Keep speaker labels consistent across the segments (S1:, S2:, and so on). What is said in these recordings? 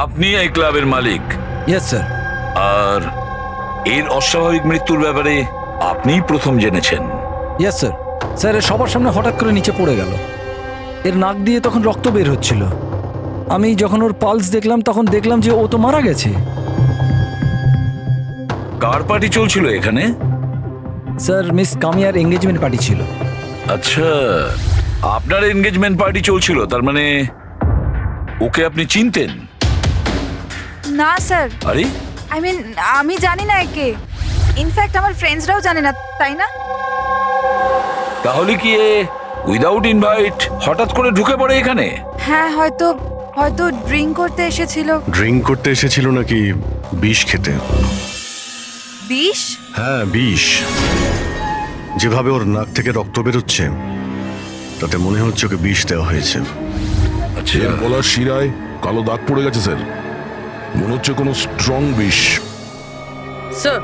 S1: আপনি এই ক্লাবের মালিক,
S2: ইয়েস স্যার।
S1: আর এর অস্বাভাবিক মৃত্যুর ব্যাপারে আপনিই প্রথম জেনেছেন।
S2: Yes sir. স্যার এর সবার সামনে হঠাৎ করে নিচে পড়ে গেল। এর নাক দিয়ে তখন রক্ত বের হচ্ছিল। আমি যখন ওর পালস দেখলাম তখন দেখলাম যে ও তো মারা গেছে।
S1: কার পার্টি চলছিল এখানে?
S2: স্যার মিস কামিয়ার এঙ্গেজমেন্ট পার্টি ছিল।
S1: আচ্ছা, আপনার এনগেজমেন্ট পার্টি চলছিল, তার মানে ওকে আপনি চিনতেন?
S3: না স্যার,
S1: আরে
S3: আই মিন আমি জানি না একে। ইনফ্যাক্ট আমার ফ্রেন্ডসরাও জানে না, তাই না?
S1: তাহলে কি এ উইদাউট ইনভাইট হঠাৎ করে ঢুকে পড়ে এখানে?
S3: হ্যাঁ, হয়তো হয়তো ড্রিঙ্ক করতে এসেছিল।
S4: ড্রিঙ্ক করতে এসেছিল নাকি বিষ খেতে?
S3: বিষ?
S4: হ্যাঁ, বিষ। যেভাবে ওর নাক থেকে রক্ত বেরোচ্ছে তাতে মনে হচ্ছে ওকে বিষ দেওয়া হয়েছে।
S1: আচ্ছা,
S5: এর গলার শিরায় কালো দাগ পড়ে গেছে স্যার, মনে হচ্ছে কোনো স্ট্রং বিষ।
S6: স্যার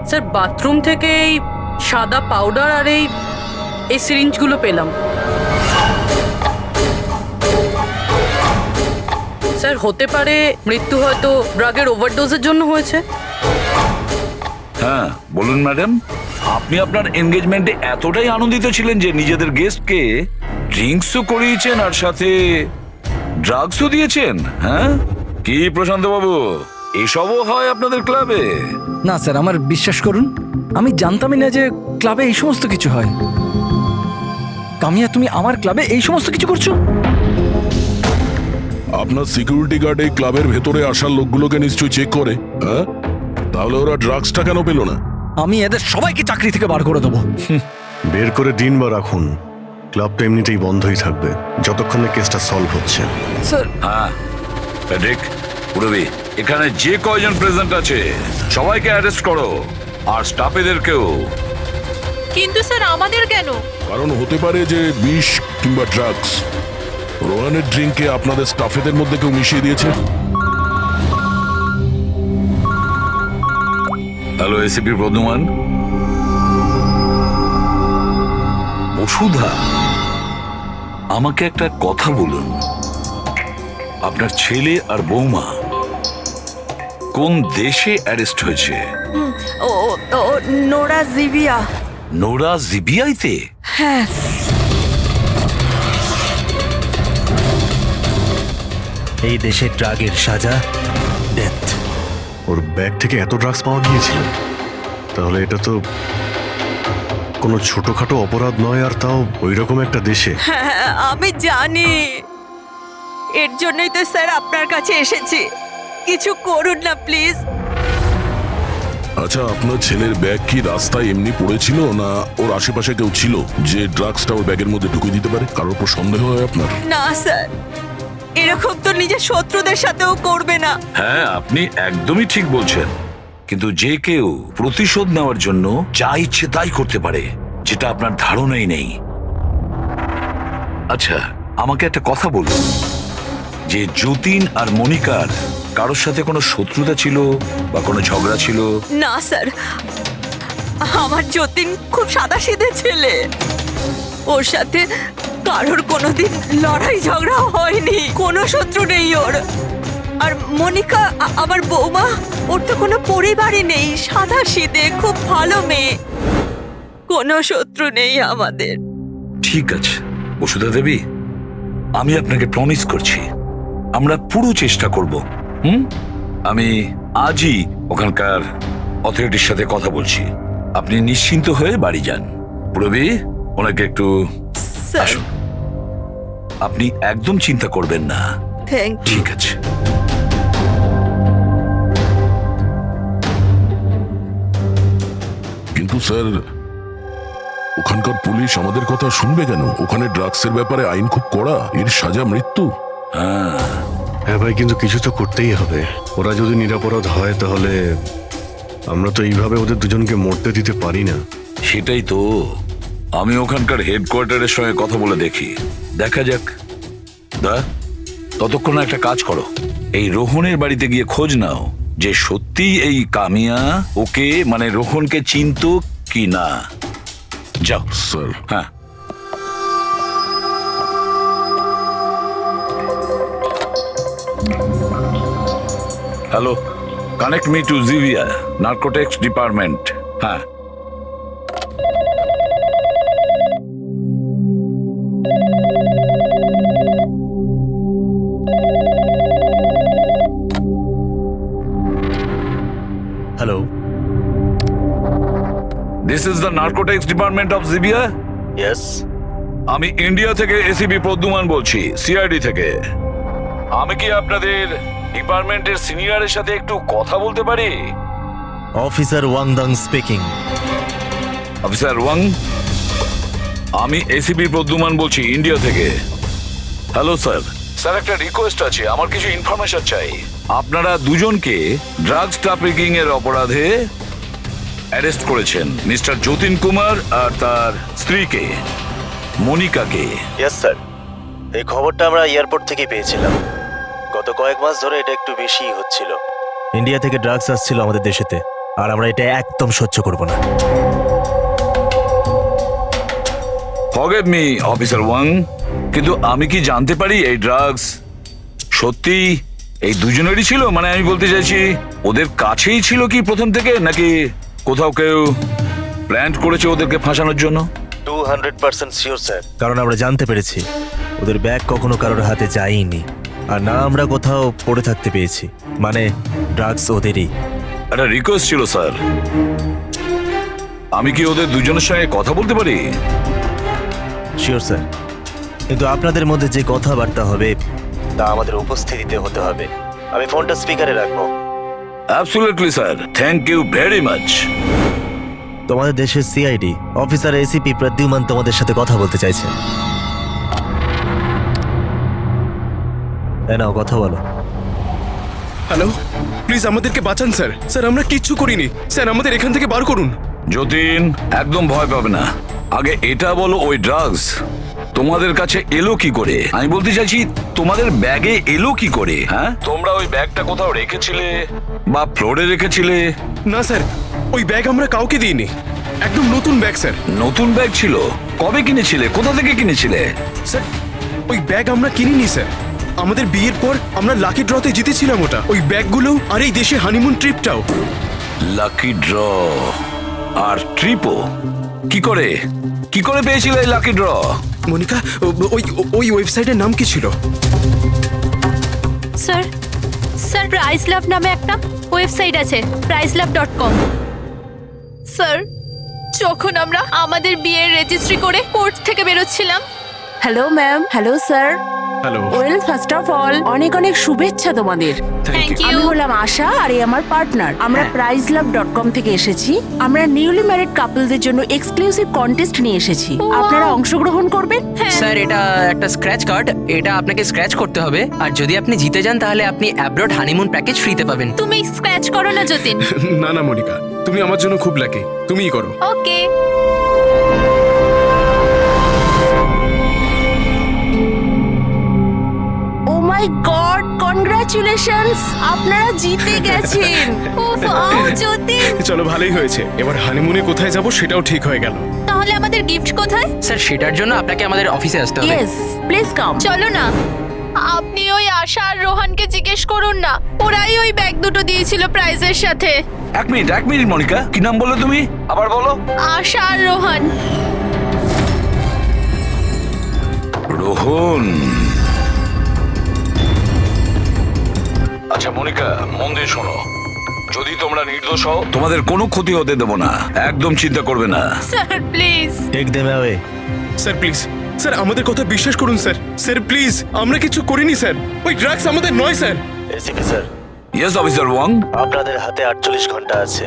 S6: স্যার বাথরুম থেকে এই সাদা পাউডার আর এই সিরিঞ্জগুলো পেলাম। স্যার হতে পারে মৃত্যু হয়তো ড্রাগের ওভারডোজের জন্য হয়েছে।
S1: হ্যাঁ বলুন ম্যাডাম, আপনি আপনার এনগেজমেন্টে এতটাই আনন্দিত ছিলেন যে নিজেদের গেস্টকে ড্রিঙ্কসও করিয়েছেন আর সাথে ড্রাগসও দিয়েছেন? হ্যাঁ কি প্রশান্ত বাবু, এসবও হয় আপনাদের ক্লাবে?
S2: না স্যার, আমার বিশ্বাস করুন, আমি জানতামই না যে ক্লাবে এই সমস্ত কিছু হয়। কামিয়া, তুমি আমার ক্লাবে এই সমস্ত কিছু করছো?
S5: আপনার সিকিউরিটি গার্ড এই ক্লাবের ভেতরে আসার লোকগুলোকে নিশ্চয়ই চেক করে, হ্যাঁ? তাহলে ওরা ড্রাগসটা কেন পেল না?
S2: আমি এদের সবাইকে চাকরি থেকে বার করে দেবো।
S4: বের করে দিন বা রাখুন, ক্লাবটা এমনিতেই বন্ধই থাকবে যতক্ষণ না কেসটা সলভ হচ্ছে।
S2: স্যার
S1: হ্যাঁ প্যাট্রিক, পুরবি, এখানে যে কয়জন প্রেজেন্ট আছে সবাইকে অ্যারেস্ট করো, আর স্টাফেদেরকেও।
S7: কিন্তু স্যার আমাদের কেন?
S5: কারণ হতে পারে যে বিষ কিংবা ড্রাগস রোহানের ড্রিঙ্কে আপনাদের স্টাফেদের মধ্যে কেউ মিশিয়ে দিয়েছে।
S1: Hello ACP Pradyuman. বসুধা, আমাকে একটা কথা বলুন, আপনার ছেলে আর বৌমা কোন দেশে অ্যারেস্ট হয়েছে?
S3: ও ও নোরা জিবিয়া।
S1: নোরা জিবিআইতে?
S3: হ্যাঁ।
S8: এই দেশে ড্রাগের সাজা ডেথ।
S4: ওর ব্যাগ থেকে এত ড্রাগস পাওয়া গিয়েছিল, তাহলে এটা তো কোনো ছোটখাটো অপরাধ নয়, আর তাও ওই রকম একটা দেশে।
S9: হ্যাঁ, আমি জানি, এর জন্যই তো স্যার আপনার কাছে এসেছি। কিছু করুন না প্লিজ।
S5: আচ্ছা, আপনার ছেলের ব্যাগ কি রাস্তায় এমনি পড়েছিল, না ওর আশেপাশে কেউ ছিল যে ড্রাগসটা ওর ব্যাগের মধ্যে ঢুকিয়ে দিতে পারে? কারোর উপর সন্দেহ হয় আপনার?
S9: না স্যার, এরকম তো নিজের শত্রুদের সাথেও করবে না।
S1: হ্যাঁ আপনি একদমই ঠিক বলছেন, কিন্তু যে কেউ প্রতিশোধ নেওয়ার জন্য যা ইচ্ছে তাই করতে পারে, যেটা আপনার ধারণাই নেই। আচ্ছা আমাকে একটা কথা বলুন, যে যতীন আর মনিকার কারোর সাথে কোনো শত্রুতা ছিল বা কোনো ঝগড়া ছিল?
S9: না স্যার, আমার যতীন খুব সাদাসিধে ছেলে, ওর সাথে কারোর কোনোদিন লড়াই ঝগড়া হয়নি, কোনো শত্রু নেই ওর। আর মনিকা আমার বৌমা, ওর তো কোনো পরিবারই নেই, সাদাসিধে খুব ভালো মেয়ে, কোনো শত্রু নেই আমাদের।
S1: ঠিক আছে বসুধা দেবী, আমি আপনাকে প্রমিস করছি আমরা পুরো চেষ্টা করব। আমি আজই ওখানকার অথরিটির সাথে কথা বলছি, আপনি নিশ্চিন্ত হয়ে বাড়ি যান। প্রবি, ওনাকে একটু
S9: স্যার,
S1: আসুন। আপনি একদম চিন্তা করবেন না,
S9: থ্যাংক ইউ।
S1: ঠিক আছে?
S5: কিন্তু স্যার, ওখানকার পুলিশ আমাদের কথা শুনবে কেন? ওখানে ড্রাগসের ব্যাপারে আইন খুব কড়া, এর সাজা মৃত্যু।
S4: হ্যাঁ ভাই, কিন্তু কিছু তো করতেই হবে। ওরা যদি নিরাপরাধ হয় তাহলে আমরা তো এইভাবে ওদের দুজনকে মরতে দিতে পারি না।
S1: সেটাই তো, আমি ওখানকার হেডকোয়ার্টারের সঙ্গে কথা বলে দেখি, দেখা যাক। ততক্ষণ একটা কাজ করো, এই রোহনের বাড়িতে গিয়ে খোঁজ নাও যে সত্যি এই কামিয়া ওকে মানে রোহনকে চিনতো কি না। যাও
S5: স্যার।
S1: হ্যাঁ hello, connect me to Jivia narcotics department. হ্যাঁ,
S8: hello,
S1: this is the narcotics department of Jivia.
S8: Yes.
S1: আমি ইন্ডিয়া থেকে এসিপি প্রদ্যুমান বলছি, সিআইডি থেকে। আমি কি আপনাদের ডিপার্টমেন্টের সিনিয়রের সাথে একটু কথা বলতে পারি?
S8: Officer Wangdang speaking.
S1: Officer Wang, আমি এসিপি প্রদ্যুমান বলছি ইন্ডিয়া থেকে। Hello sir. স্যার, একটা রিকোয়েস্ট আছে, আমার কিছু ইনফরমেশন চাই। আপনারা দুজনকে ড্রাগস ট্রাফিকিং এর অপরাধে অ্যারেস্ট করেছেন, মিস্টার যতীন কুমার আর তার স্ত্রীকে মনিকাকে।
S8: ইয়েস স্যার, এই খবরটা আমরা এয়ারপোর্ট থেকে পেয়েছিলাম। গত কয়েক মাস ধরে এটা একটু বেশি হচ্ছিল। ইন্ডিয়া থেকে ড্রাগস আসছিল আমাদের দেশেতে, আর আমরা এটা একদম সহ্য করব না।
S1: ফরগিভ মি অফিসার ওয়াং, কিন্তু আমি কি জানতে পারি এই ড্রাগস সত্যি এই দুজনেরই ছিল? মানে আমি বলতে চাইছি, ওদের কাছেই ছিল কি প্রথম থেকে, নাকি কোথাও কেউ প্ল্যান করেছে ওদেরকে ফাঁসানোর জন্য?
S8: 200% শিওর স্যার, কারণ আমরা জানতে পেরেছি ওদের ব্যাগ কখনো কারোর হাতে যায়নি, আর না আমরা কোথাও পড়ে থাকতে পেয়েছি। মানে ড্রাগস ওদেরই।
S1: একটা রিকোয়েস্ট ছিল স্যার, আমি কি ওদের দুজনের সঙ্গে কথা বলতে পারি?
S8: শিওর স্যার, কিন্তু আপনাদের মধ্যে যে কথাবার্তা হবে তা আমাদের উপস্থিতিতে হতে হবে। আমি ফোনটা স্পিকারে রাখবো।
S1: Absolutely sir, thank you very much.
S8: তোমাদের দেশের সিআইডি অফিসার এসিপি প্রদ্যুমান তোমাদের সাথে কথা বলতে চাইছে। নাও কথা বলো।
S10: হ্যালো, প্লিজ আমাদেরকে বাঁচান স্যার। স্যার, আমরা কিচ্ছু করিনি স্যার, আমাদের এখান থেকে বার করুন।
S1: যতীন, একদম ভয় পাবে না। আগে এটা বলো, ওই ড্রাগস তোমাদের কাছে এলো কি করে? আমি বলতে চাইছি, তোমাদের ব্যাগে এলো কি করে? হ্যাঁ, তোমরা ওই ব্যাগটা কোথাও রেখেছিলে বা ফ্লোরে রেখেছিলে?
S10: না স্যার, ওই ব্যাগ আমরা কাউকে দিইনি, একদম নতুন ব্যাগ স্যার।
S1: নতুন ব্যাগ ছিল? কবে কিনেছিলে? কোথা থেকে কিনেছিলে?
S10: স্যার, ওই ব্যাগ আমরা কিনিনি স্যার। আমাদের বিয়ের পর আমরা লাকি ড্রতে জিতেছিলাম ওটা, ওই ব্যাগগুলো আর এই দেশে হানিমুন ট্রিপটাও।
S1: লাকি ড্র আর ট্রিপও? কি করে পেয়েছিলে এই লাকি ড্র?
S10: মনিকা, ওই ওয়েবসাইটের নাম কি ছিল?
S7: স্যার, স্যার প্রাইস লাভ নামে একটা ওয়েবসাইট আছে, pricelove.com। স্যার, যখন আমরা আমাদের বিয়ের রেজিস্ট্রি করে কোর্ট থেকে বেরোচ্ছিলাম।
S9: Hello ma'am. Hello sir.
S10: Hello,
S9: well, first of all অনেক অনেক শুভেচ্ছা তোমাদের।
S7: Thank you.
S9: আমি হলাম আশা, আর এই আমার পার্টনার। আমরা pricelove.com থেকে এসেছি। আমরা নিউলি ম্যারিড কাপলদের জন্য এক্সক্লুসিভ কন্টেস্ট নিয়ে এসেছি। আপনারা অংশগ্রহণ করবেন?
S11: স্যার, এটা একটা স্ক্র্যাচ কার্ড, এটা আপনাকে স্ক্র্যাচ করতে হবে, আর যদি আপনি জিতে যান তাহলে আপনি অ্যাব্রড হানিমুন প্যাকেজ ফ্রিতে পাবেন।
S7: তুমি স্ক্র্যাচ করো না যতীন।
S10: না না মনিকা, তুমি আমার জন্য খুব লাকি, তুমিই করো।
S7: ওকে।
S9: ও মাই গড, কনগ্রাচুলেশনস, আপনারা জিতে গেছেন।
S7: উফ, যতীন।
S10: চলো, ভালোই হয়েছে। এবার হানিমুনে কোথায় যাব সেটাও ঠিক হয়ে গেল।
S7: তাহলে আমাদের গিফট কোথায়?
S11: স্যার, সেটার জন্য আপনাকে আমাদের অফিসে আসতে হবে।
S9: Yes, please come.
S7: চলো না, আপনি ওই আশা আর রোহানকে জিজ্ঞেস করুন না, ওরাই ওই ব্যাগ দুটো দিয়েছিল প্রাইজের সাথে।
S1: এক মিনিট মনিকা, কি নাম বললে তুমি? আবার বলো।
S7: আশা আর রোহান।
S1: রোহন। আচ্ছা মনিকা, মন দিয়ে শোনো, যদি তোমরা নির্দোষ হও তোমাদের কোনো ক্ষতি হতে দেবো না, একদম চিন্তা করবে না।
S7: Sir please.
S8: Take them away.
S10: Sir please, sir আমাদের কথা বিশ্বাস করুন স্যার। স্যার প্লিজ, আমরা কিছু করিনি স্যার, ওই ড্রাগস আমাদের নয় sir.
S8: ACP sir,
S1: yes officer Wang.
S8: আপনাদের হাতে 48 ঘন্টা আছে।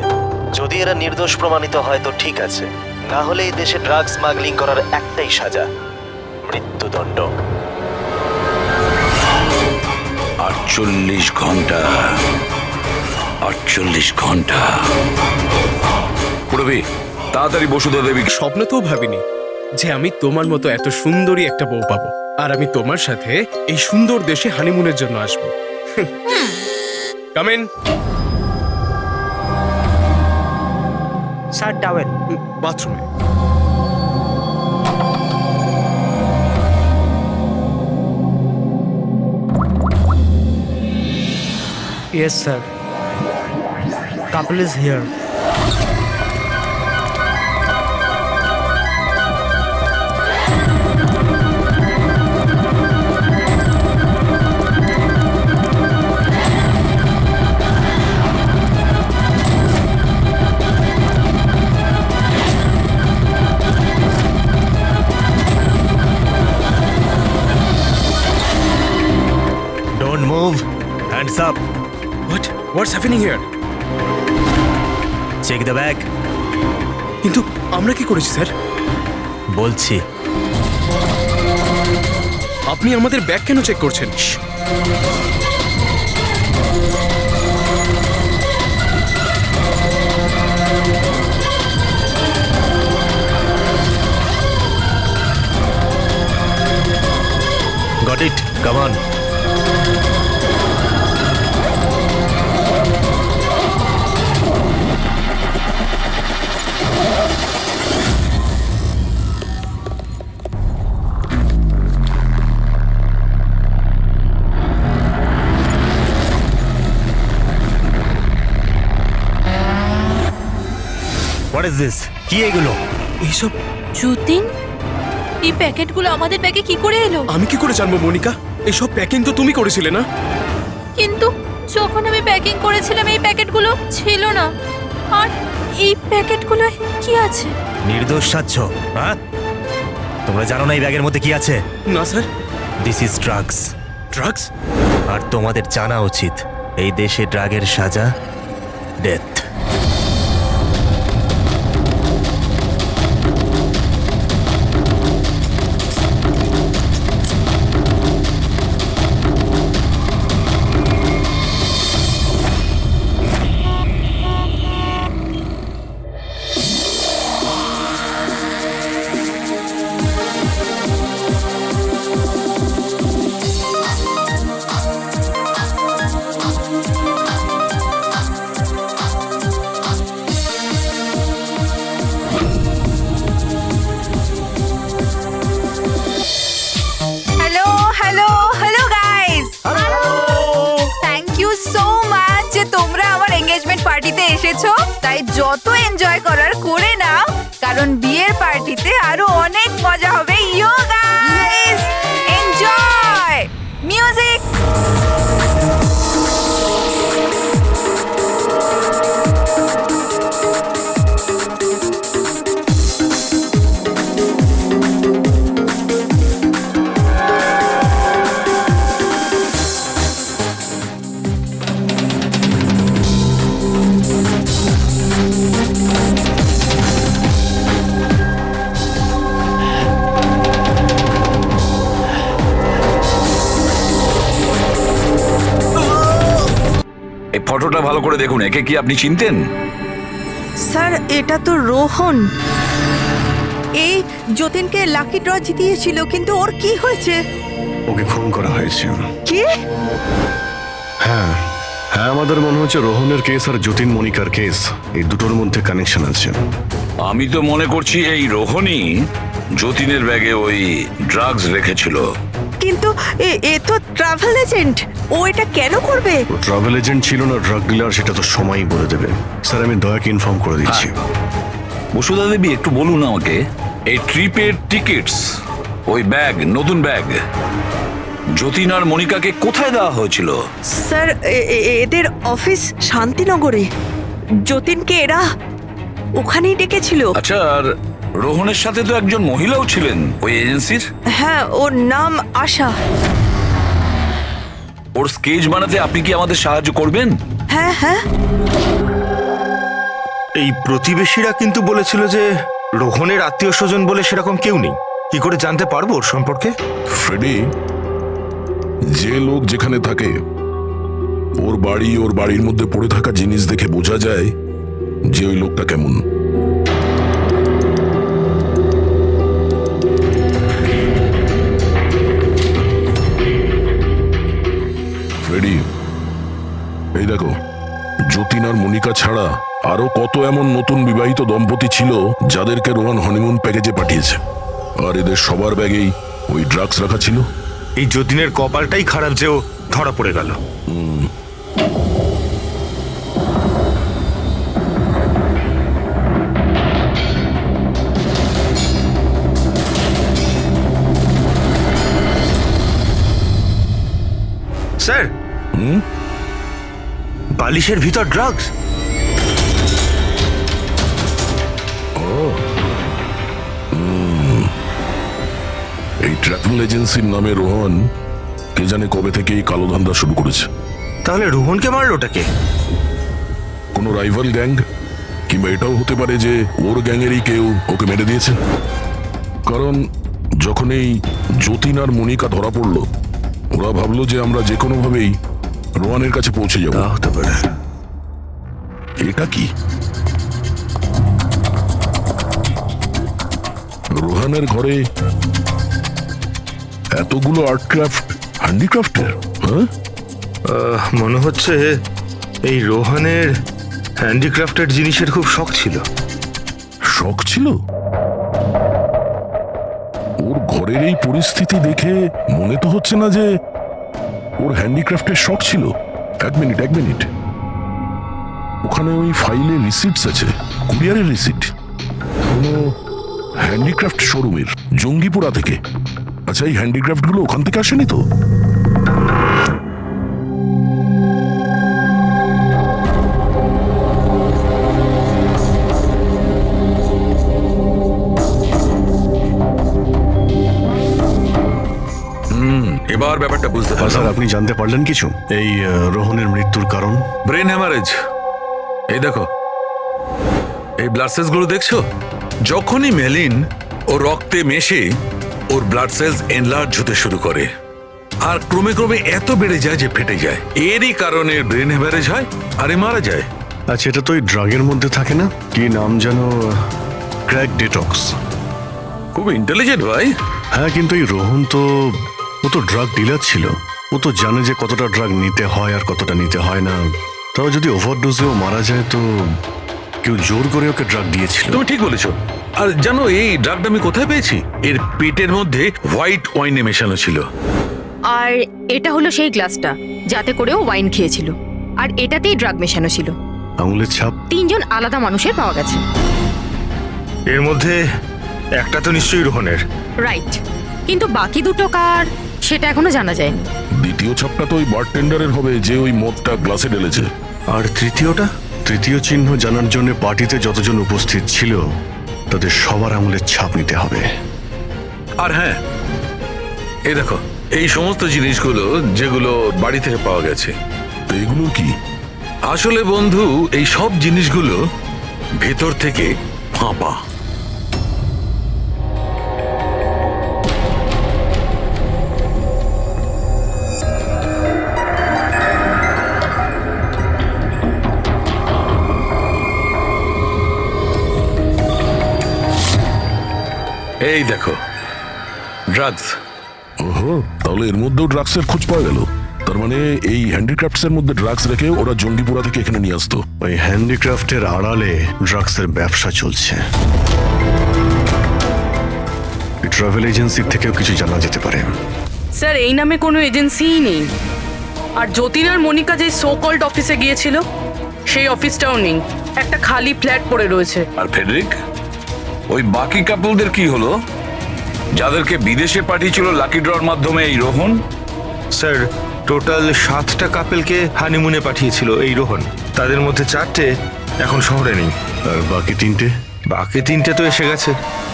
S8: যদি এরা নির্দোষ প্রমাণিত হয় তো ঠিক আছে, না হলে এই দেশে ড্রাগস স্মাগলিং করার একটাই সাজা, মৃত্যুদণ্ড।
S1: 48 ঘন্টা। 48 ঘন্টা। পুরবি, তাড়াতাড়ি বসুধা দেবী।
S10: স্বপ্নতেও ভাবিনি যে আমি তোমার মতো এত সুন্দরী একটা বউ পাবো, আর আমি তোমার সাথে এই সুন্দর দেশে হানিমুনের জন্য আসবো। Come in.
S11: Sir, towel.
S10: বাথরুমে।
S11: Yes sir.
S8: couple is here. Don't move. Hands up.
S10: What's happening here?
S8: Check the bag.
S10: কিন্তু আমরা কি করেছি স্যার?
S8: বলছি।
S10: আপনি আমাদের ব্যাগ কেন চেক করছেন?
S8: Got it. Come on. What is this? কি এগুলো?
S10: এইসব
S7: যতীন, এই প্যাকেটগুলো আমাদের ব্যাগে কি করে এলো?
S10: আমি কি করে জানবো মনিকা? এইসব প্যাকিং তো তুমি করেছিলে না?
S7: কিন্তু যখন আমি প্যাকিং করেছিলাম এই প্যাকেটগুলো ছিল না। আর এই প্যাকেটগুলোয় কি আছে?
S8: নির্দোষ সাচ্ছ, হ্যাঁ? তোমরা জানো না এই ব্যাগের মধ্যে কি আছে?
S10: না sir.
S8: This is drugs.
S10: Drugs?
S8: আর তোমাদের জানা উচিত এই দেশে ড্রাগের সাজা death.
S3: Hello hello hello guys, thank you so much যে তোমরা আমার এঙ্গেজমেন্ট পার্টিতে এসেছো। তাই যত এনজয় করার করে নাও, কারণ বিয়ের পার্টিতে আরো অনেক মজা হবে। ইয়ো গাইস, এনজয় মিউজিক।
S1: এই ফটোটা ভালো করে দেখুন, একে কি আপনি চিনতেন?
S9: স্যার, এটা তো রোহন। এই যতীনকে লাকি ড্র জিতিয়েছিল, কিন্তু ওর কি হয়েছে?
S4: ওকে খুন করা হয়েছে।
S9: কি?
S4: হ্যাঁ হ্যাঁ, আমাদের মনে হচ্ছে রোহনের কেস আর যতীন মনিকার কেস, এই দুটোর মধ্যে কানেকশন আছে।
S1: আমি তো মনে করছি এই রোহনই যতীনের ব্যাগে ওই ড্রাগস রেখেছিল।
S9: কিন্তু এ তো ট্রাভেল এজেন্ট, ও এটা কেন করবে?
S4: ও ট্রাভেল এজেন্ট ছিল না ড্রাগ ডিলার, সেটা তো সময়ই বলে দেবে। স্যার, আমি দয়াকে ইনফর্ম করে দিচ্ছি।
S1: বসুধা দেবী, একটু বলুন আমাকে, এই ট্রিপের টিকিটস, ওই ব্যাগ, নতুন ব্যাগ, যতীন আর মনিকাকে কোথায় দেওয়া হয়েছিল?
S9: স্যার, এদের অফিস শান্তিনগরে। যতীনকে এরা ওখানেই ডেকেছিল।
S1: আচ্ছা, আর রোহনের সাথে তো একজন মহিলাও ছিলেন ওই এজেন্সির।
S9: হ্যাঁ, ওর নাম আশা।
S1: ওর স্কেচ বানাতে আপনি কি আমাদের সাহায্য করবেন?
S9: হ্যাঁ হ্যাঁ।
S12: এই প্রতিবেশীরা কিন্তু বলেছিল যে রোহনের আত্মীয় স্বজন বলে সেরকম কেউ নেই। কি করে জানতে পারবো ওর সম্পর্কে?
S5: ফ্রেডি, যে লোক যেখানে থাকে ওর বাড়ির মধ্যে পড়ে থাকা জিনিস দেখে বোঝা যায় যে ওই লোকটা কেমন। ফ্রেডি, এই দেখো, যতীন আর মনিকা ছাড়া আরো কত এমন নতুন বিবাহিত দম্পতি ছিল যাদেরকে রোহন হনিমুন প্যাকেজে পাঠিয়েছে, আর এদের সবার ব্যাগেই ওই ড্রাগস রাখা ছিল।
S12: এই যতীনের কপালটাই খারাপ যে ও ধরা পড়ে গেল। স্যার বালিশের ভিতর ড্রাগস।
S5: এই ট্রাভেল এজেন্সির নামে রোহন কে জানে কবে থেকে এই কালো ধান্দা শুরু করেছে।
S12: তাহলে রোহনকে মারলোটাকে?
S5: কোনো রাইভাল গ্যাং, কিংবা এটাও হতে পারে যে ওর গ্যাংয়েরই কেউ ওকে মেরে দিয়েছে। কারণ যখন এই যতীন আর মনিকা ধরা পড়লো, ওরা ভাবলো যে আমরা যে কোনো ভাবেই রোহানের কাছে পৌঁছে যাবো।
S12: তা হতে পারে।
S5: এটা কি? রোহানের ঘরে এতগুলো আর্টক্রাফট, হ্যান্ডিক্রাফটের। হ্যাঁ,
S12: মনে হচ্ছে এই রোহনের হ্যান্ডিক্রাফটেড জিনিসের খুব শখ ছিল।
S5: শখ ছিল? ওর ঘরের এই পরিস্থিতি দেখে মনে তো হচ্ছে না যে ওর হ্যান্ডিক্রাফটের শখ ছিল। এক মিনিট, ওখানে ওই ফাইলে রিসিপ্টস আছে, কুরিয়ারের রিসিপ্ট, কোনো হ্যান্ডিক্রাফট শোরুমের, জঙ্গিপুরা থেকে। আচ্ছা, এই হ্যান্ডিক্রাফট গুলো ওখান থেকে আসেনি তো?
S1: এবার ব্যাপারটা বুঝতে
S4: স্যার,
S1: পারলাম।
S4: আপনি জানতে পারলেন কিছু এই রোহনের মৃত্যুর কারণ?
S1: Brain haemorrhage. এই দেখো, এই ব্লাড সেলস গুলো দেখছো? যখনই মেলিন ও রক্তে মেশে ওর ব্লাড সেলস এনলার্জ হতে শুরু করে, আর ক্রমে ক্রমে এত বেড়ে যায় যে ফেটে যায়। এরই কারণে ব্রেন হ্যামারেজ হয় আর এ মারা যায়।
S4: আচ্ছা, এটা তো ওই ড্রাগের মধ্যে থাকে না? কি নাম যেন? Crack detox.
S1: খুব ইন্টেলিজেন্ট ভাই।
S4: হ্যাঁ, কিন্তু এই রোহন তো, ও তো ড্রাগ ডিলার ছিল। ও তো জানে যে কতটা ড্রাগ নিতে হয় আর কতটা নিতে হয় না। তাও যদি ওভারডোজেও মারা যায় তো কেউ জোর করে ওকে ড্রাগ দিয়েছিল।
S1: তুমি ঠিক বলেছো। আর জানো এই ড্রাগটা আমি কোথায় পেয়েছি? এর পেটের মধ্যে হোয়াইট ওয়াইনে মেশানো ছিল।
S6: আর এটা হলো সেই গ্লাসটা যাতে করেও ওয়াইন খেয়েছিল, আর এটাতেই ড্রাগ মেশানো ছিল।
S4: আঙুলের ছাপ
S6: 3 জন আলাদা মানুষের পাওয়া গেছে।
S12: এর মধ্যে একটা তো নিশ্চয়ই রোহনের।
S6: রাইট, কিন্তু বাকি দুটো কার সেটা এখনো জানা যায়নি।
S5: দ্বিতীয় ছাপটা তো ওই বারটেন্ডারের হবে যে ওই মদটা গ্লাসে ঢেলেছে।
S12: আর তৃতীয়টা?
S4: তৃতীয় চিহ্ন জানার জন্য পার্টিতে যতজন উপস্থিত ছিল তাদের সবার আঙুলের ছাপ নিতে হবে।
S1: আর হ্যাঁ, এই দেখো, এই সমস্ত জিনিসগুলো যেগুলো বাড়ি থেকে পাওয়া গেছে।
S5: তো এগুলো কি?
S1: আসলে বন্ধু, এই সব জিনিসগুলো ভেতর থেকে ফাঁপা। এই দেখো, ড্রাগস।
S5: ওহো, তাহলে এর মধ্যেও ড্রাগসের খোঁজ পাওয়া গেল। তার মানে এই হ্যান্ডিক্রাফটসের মধ্যে ড্রাগস রেখে ওরা জঙ্গিপুরা থেকে এখানে নিয়ে আসতো।
S4: ওই হ্যান্ডিক্রাফটের আড়ালে ড্রাগসের ব্যবসা চলছে। ট্রাভেল এজেন্সির থেকেও কিছু জানা যেতে পারে।
S6: স্যার, এই নামে কোনো এজেন্সিই নেই। আর যতীন আর মনিকা যে সো কল্ড অফিসে গিয়েছিল সেই অফিসটাও নেই, একটা খালি ফ্ল্যাট পড়ে রয়েছে।
S1: আর ফেডরিক, ওই বাকি কাপলদের কি হলো যাদেরকে বিদেশে পাঠিয়েছিল লাকি ড্রর মাধ্যমে এই রোহন?
S12: স্যার, টোটাল 7টা কাপেলকে হানিমুনে পাঠিয়েছিল এই রোহন। তাদের মধ্যে 4টে এখন শহরে নেই।
S4: আর বাকি 3টে?
S12: বাকি 3টে তো এসে গেছে।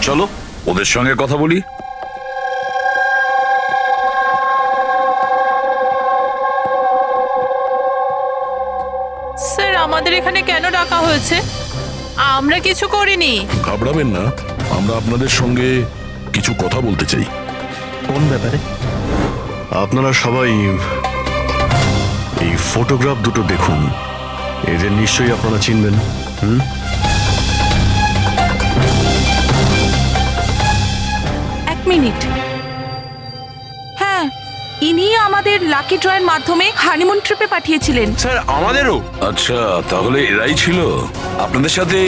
S1: চলো ওদের সঙ্গে কথা বলি।
S9: স্যার, আমাদের এখানে কেন ডাকা হয়েছে? আমরা কিছু করিনি।
S5: ঘাবড়াবেন না, আমরা আপনাদের সঙ্গে কিছু কথা বলতে চাই।
S8: কোন ব্যাপারে?
S4: আপনারা সবাই এই ফটোগ্রাফ দুটো দেখুন। এদের নিশ্চয়ই আপনারা চিনবেন।
S9: এক মিনিট। হ্যাঁ, ইনি আমাদের লাকি ড্রয়ের মাধ্যমে হানিমুন ট্রিপে পাঠিয়েছিলেন।
S12: স্যার, আমাদেরও।
S1: আচ্ছা, তাহলে এরাই ছিল আপনাদের সাথে?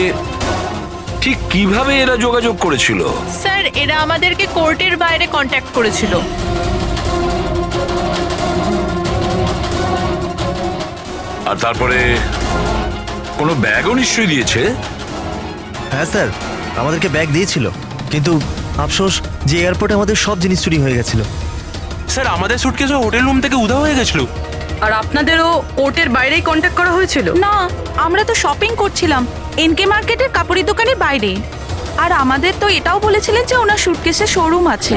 S1: ঠিক কিভাবে এরা যোগাযোগ করেছিল?
S9: স্যার, এরা আমাদেরকে কোর্টের বাইরে কন্ট্যাক্ট করেছিল।
S1: আর তারপরে কোনো ব্যাগও নিশ্চয়ই দিয়েছে।
S8: হ্যাঁ স্যার, আমাদেরকে ব্যাগ দিয়েছিল, কিন্তু আফসোস যে এয়ারপোর্টে আমাদের সব জিনিস চুরি হয়ে গেছিল।
S10: স্যার, আমাদের সুটকেসও হোটেল রুম থেকে উধাও হয়ে গেছিল।
S6: আর আপনাদেরও কোর্টের বাইরেই কন্ট্যাক্ট করা হয়েছিল?
S9: না, আমরা তো শপিং করছিলাম এনকে মার্কেটের কাপড়ি দোকানের বাইরে। আর আমাদের তো এটাও বলেছিলেন যে ওনার সুটকেসের শোরুম আছে।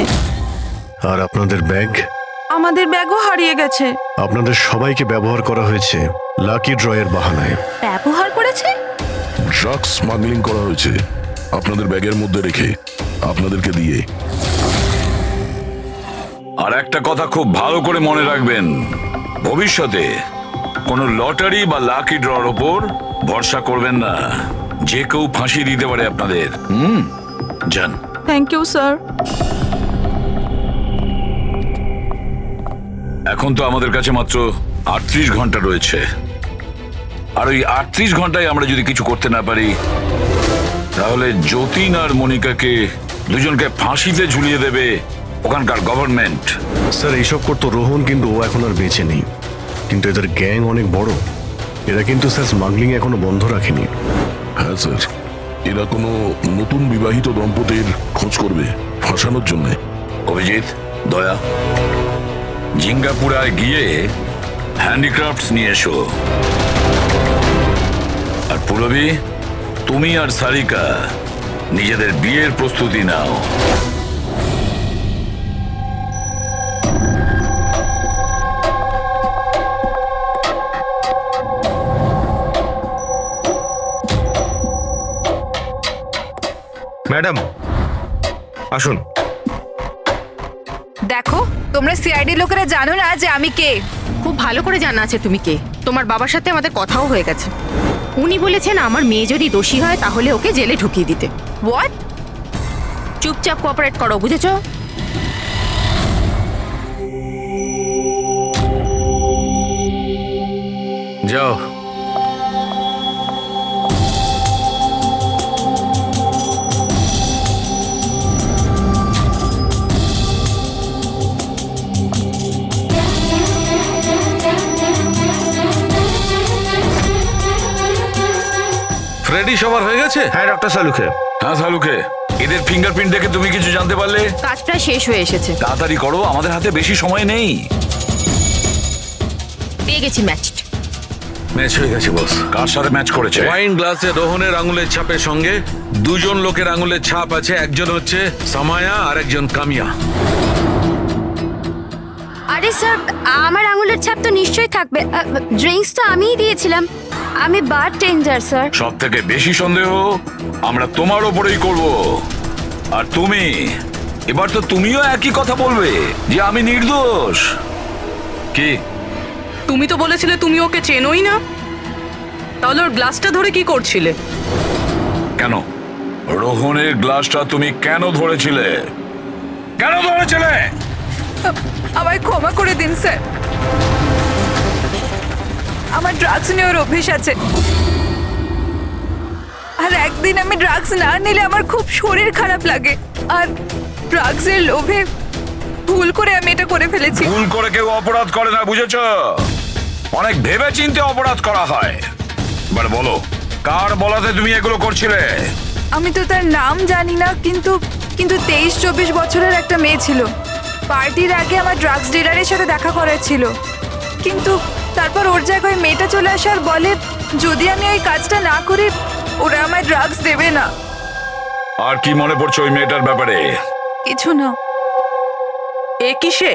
S4: আর আপনাদের ব্যাগ?
S9: আমাদের ব্যাগও হারিয়ে গেছে।
S4: আপনাদের সবাইকে ব্যবহার করা হয়েছে লাকি ড্রয়ের বাহানায়।
S9: ব্যবহার করেছে?
S5: ড্রাগস স্মাগলিং করা হয়েছে আপনাদের ব্যাগের মধ্যে রেখে, আপনাদেরকে দিয়ে।
S1: আর একটা কথা খুব ভালো করে মনে রাখবেন, ভবিষ্যতে কোনো লটারি বা লাকি ড্রর ওপর ভরসা করবেন না। যে কেউ ফাঁসি দিতে পারে আপনাদের। যান।
S9: Thank you sir.
S1: এখন তো আমাদের কাছে মাত্র 38 ঘন্টা রয়েছে, আর ওই 38 ঘন্টায় আমরা যদি কিছু করতে না পারি, তাহলে যতীন আর মনিকাকে দুজনকে ফাঁসিতে ঝুলিয়ে দেবে ওখানকার গভর্নমেন্ট।
S4: স্যার এইসব করতো রোহন, কিন্তু ও এখন আর বেঁচে নেই। কিন্তু এদের গ্যাং অনেক বড়। এরা কিন্তু স্যার স্মাগলিং এখনো বন্ধ রাখেনি।
S5: হ্যাঁ স্যার, এরা কোনো নতুন বিবাহিত দম্পতির খোঁজ করবে ফাঁসানোর জন্য।
S1: অভিজিৎ, দয়া, জিঙ্গাপুরায় গিয়ে হ্যান্ডিক্রাফটস নিয়ে এসো। আর পুরবী, তুমি আর সারিকা নিজেদের বিয়ের প্রস্তুতি নাও।
S12: ম্যাডাম আসুন।
S3: দেখো, তোমরা সিআইডি লোকেরা জানো না যে আমি কে।
S13: খুব ভালো করে জানা আছে তুমি কে। তোমার বাবার সাথে আমাদের কথাও হয়ে গেছে। উনি বলেছেন আমার মেয়ে যদি দোষী হয় তাহলে ওকে জেলে ঢুকিয়ে দিতে।
S3: হোয়াট?
S13: চুপচাপ কোঅপারেট করো, বুঝেছো?
S1: যাও।
S12: ফ্রেডি সবার হয়ে গেছে? হ্যাঁ ডক্টর সালুকে।
S1: হ্যাঁ সালুকে, এদের ফিঙ্গারপ্রিন্ট দেখে তুমি কিছু জানতে পারলে?
S13: কাজটা শেষ হয়ে এসেছে।
S1: তাড়াতাড়ি করো, আমাদের হাতে বেশি সময় নেই।
S13: পেয়ে গেছি ম্যাচড।
S1: ম্যাচ হয়ে গেছে বস। কার সাথে ম্যাচ করেছে?
S12: ওয়াইন গ্লাসে রোহনের আঙুলের ছাপের সঙ্গে দুজন লোকের আঙুলের ছাপ আছে। একজন হচ্ছে সামায়া আর একজন কামিয়া।
S7: আরে স্যার, আমার আঙুলের ছাপ তো নিশ্চয়ই থাকবে। ড্রিঙ্কস তো আমিই দিয়েছিলাম। আমি বার টেন্ডার স্যার।
S1: সব থেকে বেশি সন্দেহ আমরা তোমার ওপরেই করব। আর তুমি, এবার তো তুমিও একই কথা বলবে যে আমি নির্দোষ। কি?
S6: তুমি তো বলেছিলে তুমি ওকে চেনোই না, তাহলে ওর গ্লাসটা ধরে কি করছিলে?
S1: কেন? রোহনের গ্লাসটা তুমি কেন ধরেছিলে? কেন ধরেছিলে?
S3: আমায় ক্ষমা করে দিন স্যার। আমার ড্রাগস নেওয়ার অভ্যেস আছে, আর একদিন আমি ড্রাগস না নিলে আমার খুব শরীর খারাপ লাগে। আর ড্রাগসের লোভে ভুল করে আমি এটা করে ফেলেছি।
S1: ভুল করে কেউ অপরাধ করে না, বুঝেছো? অনেক ভেবে চিন্তে অপরাধ করা হয়। এবার বলো, কার বলাতে তুমি এগুলো করছিলে?
S3: আমি তো তার নাম জানি না, কিন্তু 23-24 বছরের একটা মেয়ে ছিল। পার্টির আগে আমার ড্রাগস ডিলারের সাথে দেখা করার ছিল, কিন্তু তারপর ওর জায়গায় মেয়েটা চলে আসে আর বলে যদি আমি ওই কাজটা না করি ওরা আমায় ড্রাগস দেবে না।
S1: আর কি মনে পড়ছে ওই মেয়েটার ব্যাপারে?
S3: কিছু না।
S6: এ কি সে?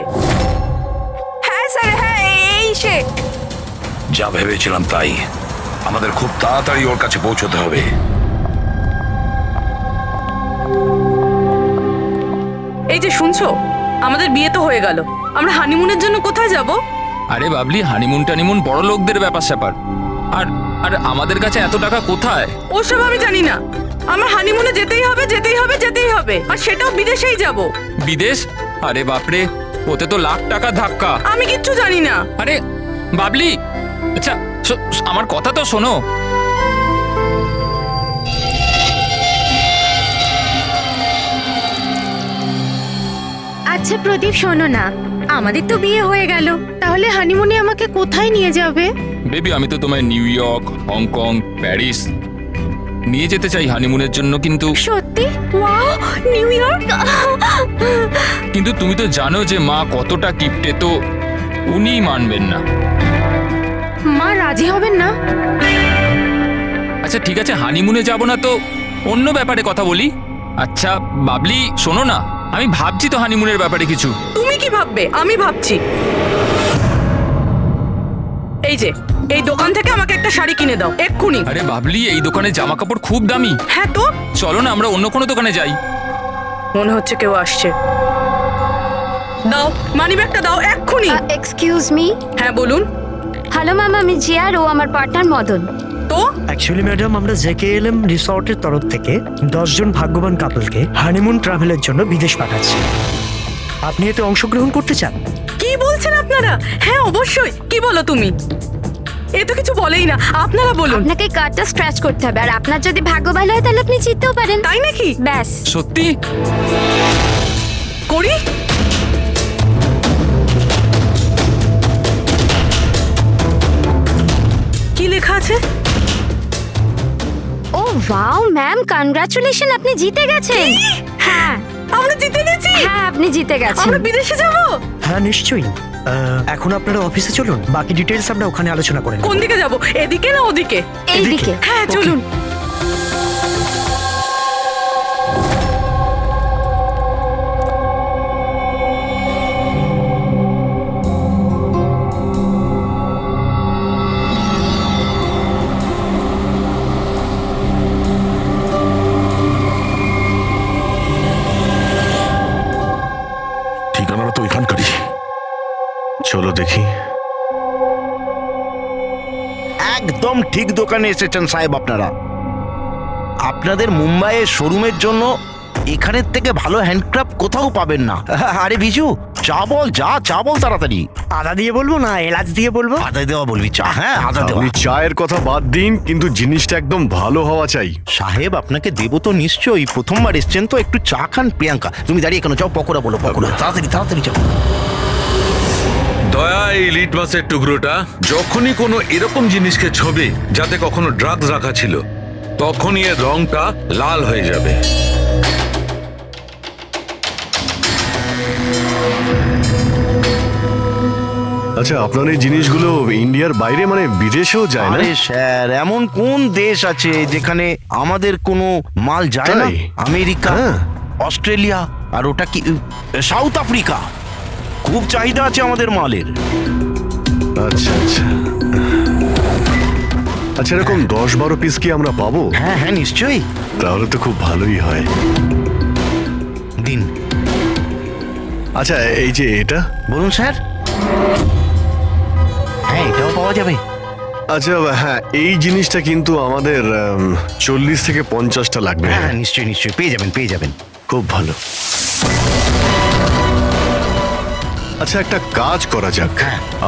S3: হ্যাঁ স্যার, হ্যাঁ এই সে।
S1: যা ভেবেছিলাম তাই। আমাদের খুব তাড়াতাড়ি ওর কাছে পৌঁছতে হবে।
S6: এই যে শুনছো, আমাদের বিয়ে তো হয়ে গেল, আমরা হানিমুনের জন্য কোথায় যাব?
S11: আরে বাবলি, হানিমুন টানিমুন বড় লোকদের ব্যাপার স্যাপার। আর আর আমাদের কাছে এত টাকা কোথায়?
S6: ওসব আমি জানি না। আমার হানিমুনে যেতেই হবে, যেতেই হবে, যেতেই হবে, আর সেটাও বিদেশেই যাব।
S11: বিদেশ? আরে বাপরে, ওতে তো লাখ টাকা ধাক্কা।
S6: আমি কিচ্ছু জানি না।
S11: আরে বাবলি, আচ্ছা আমার কথা তো শোনো।
S13: আচ্ছা প্রদীপ, শোনো না, আমাদের তো বিয়ে হয়ে গেল, তাহলে হানিমুনে আমাকে কোথায় নিয়ে যাবে?
S11: বেবি, আমি তো তোমায় নিউ ইয়র্ক, হংকং, প্যারিস নিয়ে যেতে চাই হানিমুনের জন্য, কিন্তু
S13: সত্যি? Wow, new York!
S11: কিন্তু তুমি তো জানো যে মা কতটা কিপটে, তো উনি মানবেন না।
S13: রাজি হবেন না?
S14: আচ্ছা ঠিক আছে, হানিমুনে যাব না তো অন্য ব্যাপারে কথা বলি। আচ্ছা বাবলি শোনো না, আমি ভাবছি তো হানিমুনের ব্যাপারে কিছু।
S6: তুমি কি ভাববে? আমি ভাবছি। এই যে এই দোকান থেকে আমাকে একটা শাড়ি কিনে দাও এক্ষুনি।
S14: আরে বাবলি, এই দোকানে জামা কাপড় খুব দামি।
S6: হ্যাঁ তো
S14: চলো না আমরা অন্য কোনো দোকানে যাই।
S6: মনে হচ্ছে কেউ আসছে। দাও মানিব্যাগটা দাও এক্ষুনি।
S7: Excuse me.
S6: হ্যাঁ বলুন।
S7: হ্যালো ম্যাম, আমি জিয়া আর ও আমার পার্টনার মদন।
S6: তো
S15: অ্যাকচুয়ালি ম্যাডাম, আমরা জেকেএলএম রিসর্টের তরফ থেকে 10 জন ভাগ্যবান কাপলকে হানিমুন ট্রাভেলের জন্য বিদেশ পাঠাচ্ছি। আপনি এতে অংশগ্রহণ করতে চান?
S6: কি বলছেন আপনারা? হ্যাঁ অবশ্যই। কি বলো তুমি? এ তো কিছু বলেই না। আপনারা বলুন।
S7: আপনাকে কার্ডটা স্ক্র্যাচ করতে হবে, আর আপনার যদি ভাগ্য ভালো হয় তাহলে আপনি জিততেও পারেন।
S6: তাই নাকি?
S7: ব্যাস।
S14: সত্যি?
S6: করি। কি লেখা আছে?
S7: ও ওয়াও ম্যাম, কনগ্রাচুলেশন, আপনি জিতে গেছেন। হ্যাঁ
S6: আমরা জিতে গেছি।
S7: হ্যাঁ আপনি জিতে গেছেন।
S6: আমরা বিদেশে যাব।
S15: হ্যাঁ নিশ্চয়ই। এখন আপনারা অফিসে চলুন, বাকি ডিটেলস আমরা ওখানে আলোচনা করে নেব।
S6: কোন দিকে যাব? এদিকে না ওদিকে?
S7: এইদিকে।
S6: হ্যাঁ চলুন।
S5: ঠিকানাটা তো এখানকারই।
S4: চলো দেখি।
S16: একদম ঠিক দোকানে এসেছেন সাহেব আপনারা। আপনাদের মুম্বাইয়ের শোরুমের জন্য এখানের থেকে ভালো হ্যান্ডক্রাফট কোথাও পাবেন না। আরে বিজু, চা বল, চা বল তাড়াতাড়ি।
S15: আদা দিয়ে বলবো না এলাচ দিয়ে বলবো?
S16: আদা দেওয়া বলবি চা? হ্যাঁ আদা দেওয়া।
S4: আপনি চায়ের কথা বাদ দিন, কিন্তু জিনিসটা একদম ভালো হওয়া চাই।
S16: সাহেব আপনাকে দেবো তো নিশ্চয়ই, প্রথমবার এসছেন তো, একটু চা খান। প্রিয়াঙ্কা তুমি দাঁড়িয়ে কেন? যাও পকোড়া বলো, পকোড়া তাড়াতাড়ি যাও।
S1: দয়া, এই লিটমাসের টুকরোটা যখনই কোনো এরকম জিনিসকে ছবে যাতে কখনো ড্রাগস রাখা ছিল, তখনই এর রংটা লাল হয়ে যাবে।
S4: আচ্ছা, আপনার এই জিনিসগুলো ইন্ডিয়ার বাইরে মানে বিদেশেও যায় না?
S16: আরে স্যার, এমন কোন দেশ আছে যেখানে আমাদের কোনো মাল যায় না?
S4: তাই?
S16: আমেরিকা, অস্ট্রেলিয়া, আর ওটা কি সাউথ আফ্রিকা। খুব চাহিদা আছে আমাদের মালের।
S4: আচ্ছা আচ্ছা আচ্ছা, এরকম 10-12 পিস কি আমরা পাবো?
S16: হ্যাঁ হ্যাঁ নিশ্চয়ই।
S4: তাহলে তো খুব ভালোই হয়।
S16: দিন।
S4: আচ্ছা, এই যে এটা
S16: বলুন স্যার। হ্যাঁ এটাও পাওয়া যাবে।
S4: আচ্ছা হ্যাঁ, এই জিনিসটা কিন্তু আমাদের 40 থেকে 50টা লাগবে।
S16: হ্যাঁ নিশ্চয়ই পেয়ে যাবেন।
S4: খুব ভালো। আচ্ছা, একটা কাজ করা যাক।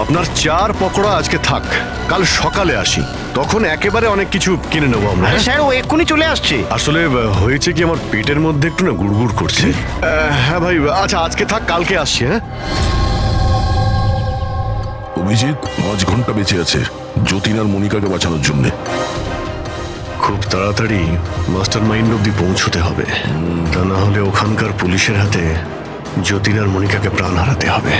S4: আপনার 4 পকোড়া আজকে থাক, কাল সকালে আসি, তখন একেবারে অনেক কিছু কিনে নেবো আমরা।
S16: স্যার ও এক্ষুনি চলে আসছে।
S4: আসলে হয়েছে কি, আমার পেটের মধ্যে একটু না গুড়গুড় করছে। হ্যাঁ ভাই, আচ্ছা আজকে থাক, কালকে আসছি। হ্যাঁ
S5: অভিজিৎ 5 ঘন্টা বেঁচে আছে যতীন আর মনিকাকে বাঁচানোর জন্য।
S4: খুব তাড়াতাড়ি মাস্টার মাইন্ড অব্দি পৌঁছতে হবে, তা না হলে ওখানকার পুলিশের হাতে যতীন আর মনিকাকে প্রাণ হারাতে হবে।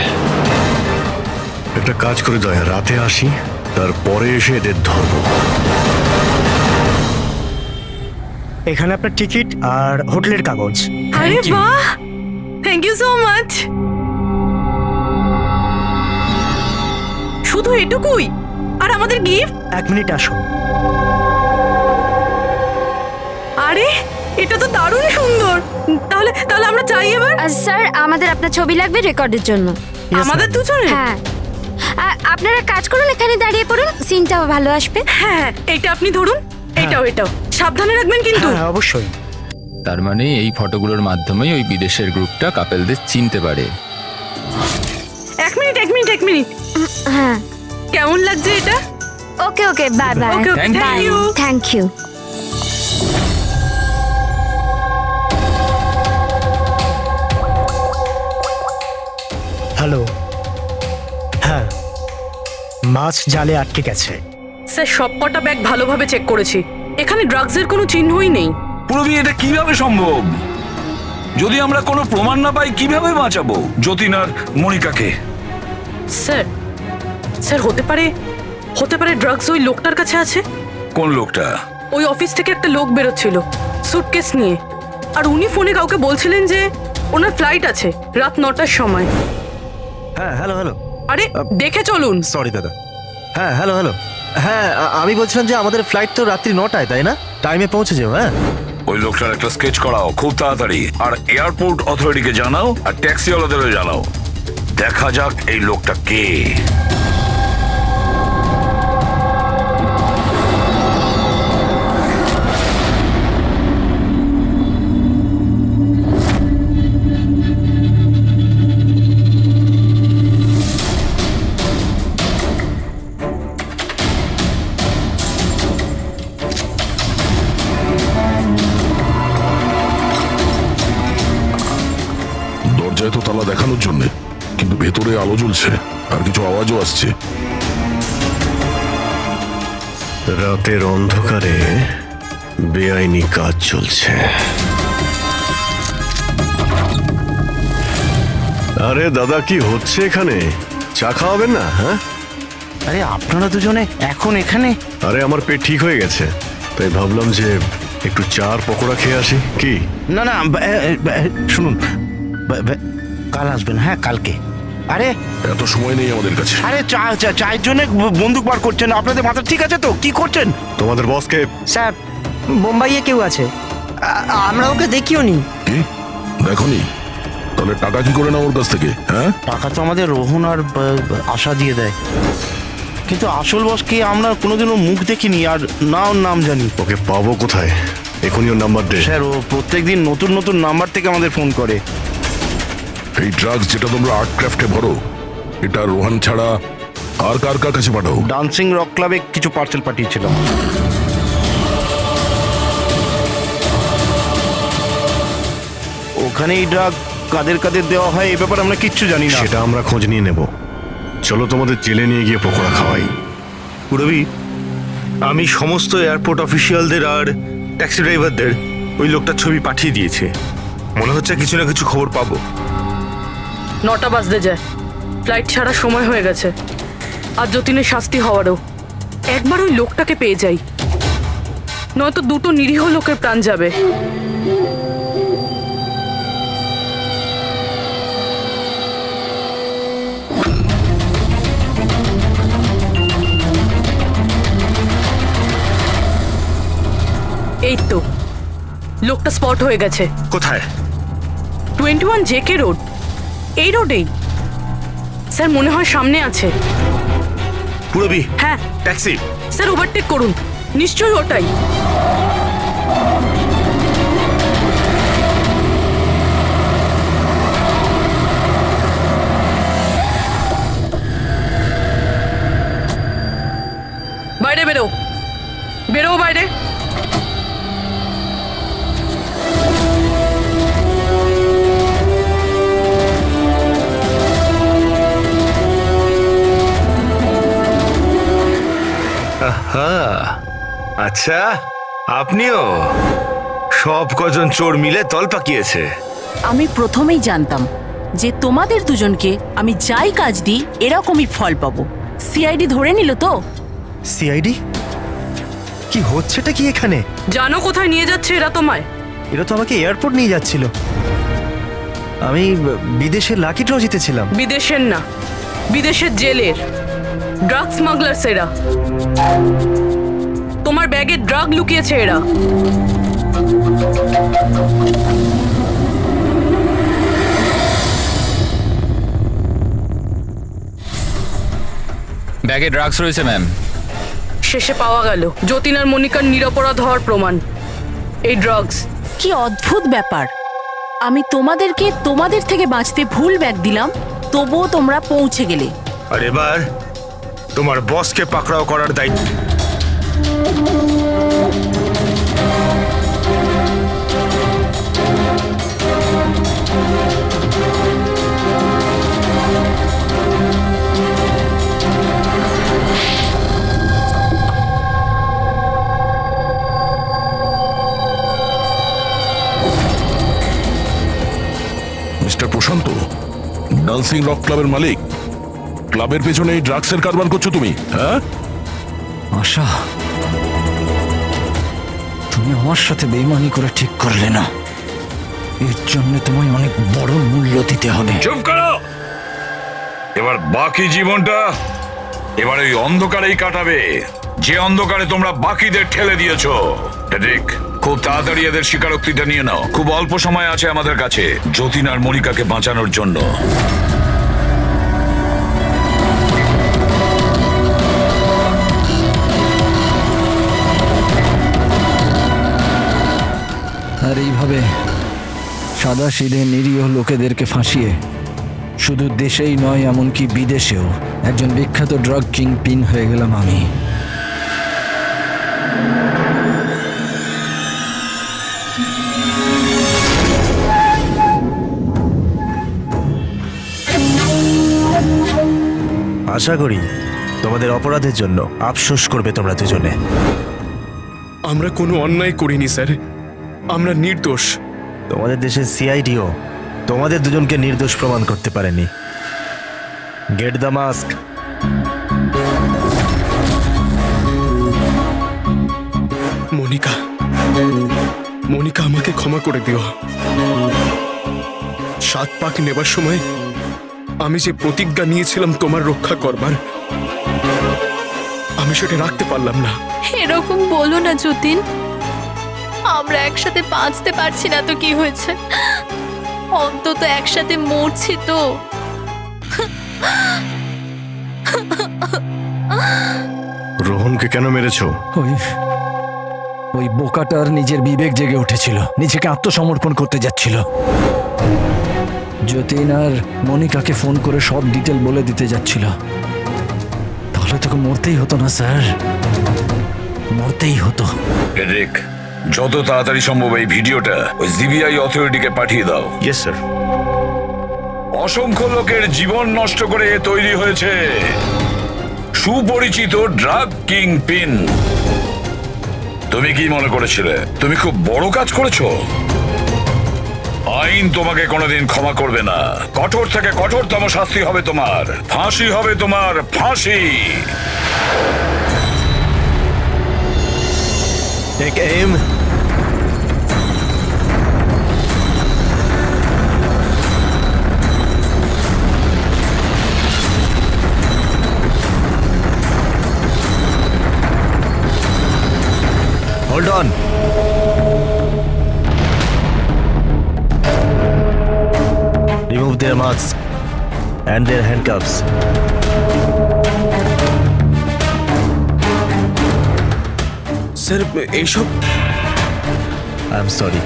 S4: একটা কাজ করে দয়া, রাতে আসি, তারপরে এসে এদের ধরবো।
S15: এখানে আপনার টিকিট আর হোটেলের কাগজ।
S6: আরে বাহ, থ্যাংক ইউ সো মাচ। শুধু এটুকুই? আর আমাদের গিফট?
S15: 1 মিনিট আসুন।
S6: আরে এটা তো দারুণ সুন্দর। তাহলে আমরা চাই এবার।
S7: স্যার, আমাদের আপনার ছবি লাগবে রেকর্ডের জন্য।
S6: আমাদের দুজনের?
S7: হ্যাঁ। আপনারা কাজ করুন, এখানে দাঁড়িয়ে পড়ুন, সিনটাও ভালো আসবে।
S6: হ্যাঁ এইটা আপনি ধরুন, এটাও সাবধানে রাখবেন কিন্তু।
S15: হ্যাঁ অবশ্যই।
S14: তার মানে এই ফটোগুলোর মাধ্যমেই ওই বিদেশের গ্রুপটা কাপেলদের চিনতে পারে।
S6: এক মিনিট।
S7: হ্যাঁ,
S6: কেমন লাগছে এটা?
S7: Okay bye bye. Thank you.
S15: Hello. হ্যাঁ, মাছ জালে আটকে গেছে।
S6: স্যার সবকটা ব্যাগ ভালোভাবে চেক করেছি, এখানে ড্রাগসের কোনো চিহ্নই নেই।
S1: পুরবি, এটা কিভাবে সম্ভব? যদি আমরা কোনো প্রমাণ না পাই কিভাবে বাঁচাবো যতীন আর মনিকাকে?
S6: স্যার হতে পারে হতে পারে ড্রাগস ওই লোকটার কাছে আছে।
S1: কোন লোকটা?
S6: ওই অফিস থেকে একটা লোক বেরোচ্ছিল সুটকেস নিয়ে, আর উনি ফোনে কাউকে বলছিলেন যে ওনার ফ্লাইট আছে রাত 9টার সময়।
S8: হ্যাঁ হ্যালো হ্যালো।
S6: আরে দেখে চলুন।
S8: সরি দাদা। হ্যাঁ হ্যালো হ্যালো। হ্যাঁ আমি বলছিলাম যে আমাদের ফ্লাইট তো রাত্রি 9টায়, তাই না? টাইমে পৌঁছে যাও। হ্যাঁ
S1: ওই লোকটার একটা স্কেচ করাও খুব তাড়াতাড়ি, আর এয়ারপোর্ট অথরিটিকে জানাও, আর ট্যাক্সিওয়ালাদেরও জানাও। দেখা যাক এই লোকটা কে।
S5: দরজায় তো তালা দেখানোর জন্য, কিন্তু ভেতরে আলো জ্বলছে আর কিছু আওয়াজও আসছে।
S4: রাতের অন্ধকারে বেআইনি কাজ চলছে। আরে দাদা, কি হচ্ছে এখানে? চা খাওয়াবেন না? হ্যাঁ,
S16: আরে আপনারা দুজনে এখন এখানে?
S4: আরে আমার পেট ঠিক হয়ে গেছে, তাই ভাবলাম যে একটু চার পকোড়া খেয়ে আসি। কি?
S16: না না, শুনুন, কাল আসবেন। হ্যাঁ কালকে। আরে
S5: এত সময় নেই আমাদের কাছে।
S16: আরে চায়ের জন্য বন্দুক বার করছেন? আপনাদের মাথা ঠিক আছে তো? কি করছেন?
S4: তোমাদের বসকে?
S15: স্যার, বোম্বাইয়ে কেউ আছে, আমরা ওকে দেখিও নি।
S5: কি দেখনি? তাহলে টাকা কি করে না ওর কাছ থেকে? হ্যাঁ,
S16: টাকা তো আমাদের রোহন আর আশা দিয়ে দেয়, কিন্তু আসল বসকে আমরা কোনোদিনও মুখ দেখিনি, আর না ওর নাম জানি।
S4: ওকে পাবো কোথায়? এখনই ওর নাম্বার দে।
S16: স্যার, ও প্রত্যেকদিন নতুন নতুন নাম্বার থেকে আমাদের ফোন করে।
S5: এই ড্রাগস যেটা তোমরা আর্ট ক্রাফটে ভরো, এটা রোহান ছাড়া আর কার কার কাছে পাঠাও?
S16: ডান্সিং রক ক্লাবে কিছু পার্সেল পাঠিয়েছিলাম। ওখানে এই ড্রাগ কাদের কাদের দেওয়া হয় এই ব্যাপারে আমরা কিচ্ছু জানি না।
S4: সেটা আমরা খোঁজ নিয়ে নেব। চলো তোমাদের জেলে নিয়ে গিয়ে পকোড়া খাওয়াই।
S12: পুরবি, আমি সমস্ত এয়ারপোর্ট অফিসিয়ালদের আর ট্যাক্সি ড্রাইভারদের ওই লোকটার ছবি পাঠিয়ে দিয়েছে। মনে হচ্ছে কিছু না কিছু খবর পাবো।
S6: 9টা বাজতে যায়, ফ্লাইট ছাড়ার সময় হয়ে গেছে, আর যতীনের শাস্তি হওয়ারও। একবার ওই লোকটাকে পেয়ে যাই, নয়তো দুটো নিরীহ লোকের প্রাণ যাবে। এই তো লোকটা স্পট হয়ে গেছে।
S12: কোথায়?
S6: 21 জেকে রোড, এই রোডেই। স্যার মনে হয় সামনে আছে।
S12: পুরবি,
S6: হ্যাঁ
S12: ট্যাক্সি।
S6: স্যার ওভারটেক করুন, নিশ্চয়ই ওটাই। বাইরে বেরো, বেরো বাইরে।
S12: আচ্ছা, আপনিও? সব কজন চোর মিলে তল পাকিয়েছে।
S9: আমি প্রথমেই জানতাম যে তোমাদের দুজনকে আমি যাই কাজ দিই এরকমই ফল পাবো। সিআইডি ধরে নিল তো?
S8: সিআইডি? কি হচ্ছেটা কি এখানে?
S6: জানো কোথায় নিয়ে যাচ্ছে এরা তোমায়?
S8: এরা তো আমাকে এয়ারপোর্ট নিয়ে যাচ্ছিল। আমি বিদেশের লাকি ড্র জিতেছিলাম।
S6: বিদেশের না, বিদেশের জেলের ড্রাগ স্মাগলার্স এরা। তোমার ব্যাগে ড্রাগ লুকিয়েছে এরা।
S14: ব্যাগে ড্রাগস রয়েছে ম্যাম।
S6: শেষে পাওয়া গেল যতীন আর মনিকার নিরপরাধ হওয়ার প্রমাণ। এই ড্রাগস।
S9: কি অদ্ভুত ব্যাপার, আমি তোমাদেরকে তোমাদের থেকে বাঁচতে ভুল ব্যাগ দিলাম, তবুও তোমরা পৌঁছে গেলে।
S12: আর এবার তোমার বসকে পাকড়াও করার দায়িত্ব।
S5: মিস্টার প্রশান্ত, ডান্সিং রক ক্লাবের মালিক, ক্লাবের পেছনে এই ড্রাগসের কারবার করছো তুমি? হ্যাঁ,
S2: আশা, তুমি আমার সাথে বেইমানি করে ঠিক করলে না। এর জন্য তোমায় অনেক বড় মূল্য দিতে হবে।
S1: চুপ করো। এবার বাকি জীবনটা এবার ওই অন্ধকারেই কাটাবে, যে অন্ধকারে তোমরা বাকিদের ঠেলে দিয়েছো। ঠিক, খুব তাড়াতাড়ি এদের স্বীকারোক্তিটা নিয়ে নাও। খুব অল্প সময় আছে আমাদের কাছে যতীন আর মনিকাকে বাঁচানোর জন্য।
S2: আর এইভাবে সাদা সিধে নিরীহ লোকেদেরকে ফাঁসিয়ে শুধু দেশেই নয়, এমনকি বিদেশেও একজন বিখ্যাত ড্রাগ কিং পিন হয়ে গেলাম আমি।
S8: আশা করি তোমাদের অপরাধের জন্য আফসোস করবে তোমরা দুজনে।
S10: আমরা কোনো অন্যায় করিনি স্যার, আমরা নির্দোষ।
S8: তোমাদের দেশের সিআইডিও তোমাদের দুজনকে নির্দোষ প্রমাণ করতে পারেনি। Get the mask.
S10: Monika, Monika, আমাকে ক্ষমা করে দিও। 7 পাক নেবার সময় আমি যে প্রতিজ্ঞা নিয়েছিলাম তোমার রক্ষা করবার, আমি সেটা রাখতে পারলাম না।
S7: এরকম বলো না যতীন, আমরা একসাথে বাঁচতে পারছি না তো কি হয়েছে, অন্তত একসাথে মরছি তো।
S4: রোহনকে কেন মেরেছো?
S2: ওই বোকাটার নিজের বিবেক জেগে উঠেছিল, নিজেকে আত্মসমর্পণ করতে যাচ্ছিল। যতীন আর মনিকাকে ফোন করে সব ডিটেল বলে দিতে যাচ্ছিল। তাহলে তোকে মরতেই হতো না স্যার, মরতেই হতো।
S1: ঠিক, যত তাড়াতাড়ি সম্ভব এই ভিডিওটা ওই সিবিআই অথরিটিকে পাঠিয়ে দাও।
S12: Yes sir.
S1: অসংখ্য লোকের জীবন নষ্ট করে তৈরি হয়েছে সুপরিচিত ড্রাগ কিং পিন। তুমি কি মনে করেছিলে তুমি খুব বড় কাজ করেছো? আইন তোমাকে কোনোদিন ক্ষমা করবে না। কঠোর থেকে কঠোরতম শাস্তি হবে তোমার, ফাঁসি হবে তোমার, ফাঁসি।
S8: Take aim. Hold on. Remove their masks and their handcuffs.
S10: Sir, এইসব
S8: আই এম সরি,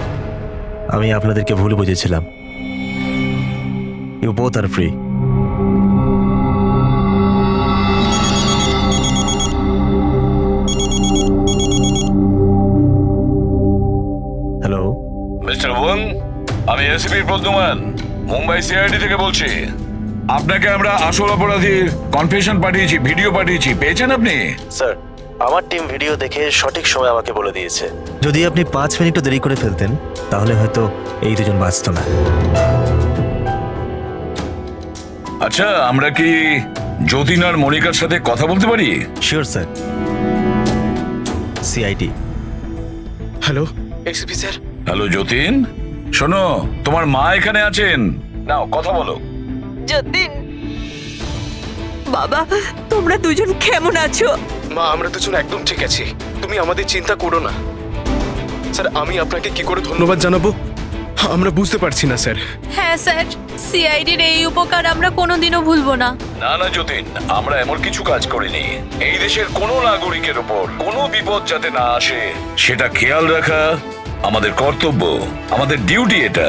S8: আমি আপনাদেরকে ভুল বুঝেছিলাম। You both are free. Hello
S1: mister Wang, আমি এসপি প্রদ্যুমান, মুম্বাই সিআইডি থেকে বলছি। আপনাকে আমরা আসল অপরাধীর কনফেশন পাঠিয়েছি, ভিডিও পাঠিয়েছি, পেয়েছেন আপনি?
S8: স্যার, আমার টিম ভিডিও দেখে সঠিক সময় আমাকে বলে দিয়েছে। যদি আপনি 5 মিনিটও দেরি করে ফেলতেন তাহলে হয়তো এই দুজন বাঁচত না।
S1: আচ্ছা, আমরা কি যতীন আর মনিকার সাথে কথা বলতে পারি?
S8: Sure sir. CID.
S10: Hello SP sir.
S1: Hello Jatin, শোনো, তোমার মা এখানে আছেন, নাও কথা বলো।
S9: যতীন, বাবা, তোমরা দুজন কেমন আছো?
S10: মা, আমরা দুজন একদম ঠিক আছি, তুমি আমাদের চিন্তা করো না। স্যার, আমি আপনাকে কি করে ধন্যবাদ জানাবো আমরা বুঝতে পারছি না স্যার।
S7: হ্যাঁ স্যার, সিআইডির এই উপকার আমরা কোনোদিনও ভুলবো না।
S1: না না যতীন, আমরা এমন কিছু কাজ করিনি। এই দেশের কোনো নাগরিকের উপর কোনো বিপদ যাতে না আসে সেটা খেয়াল রাখা আমাদের কর্তব্য, আমাদের ডিউটি এটা।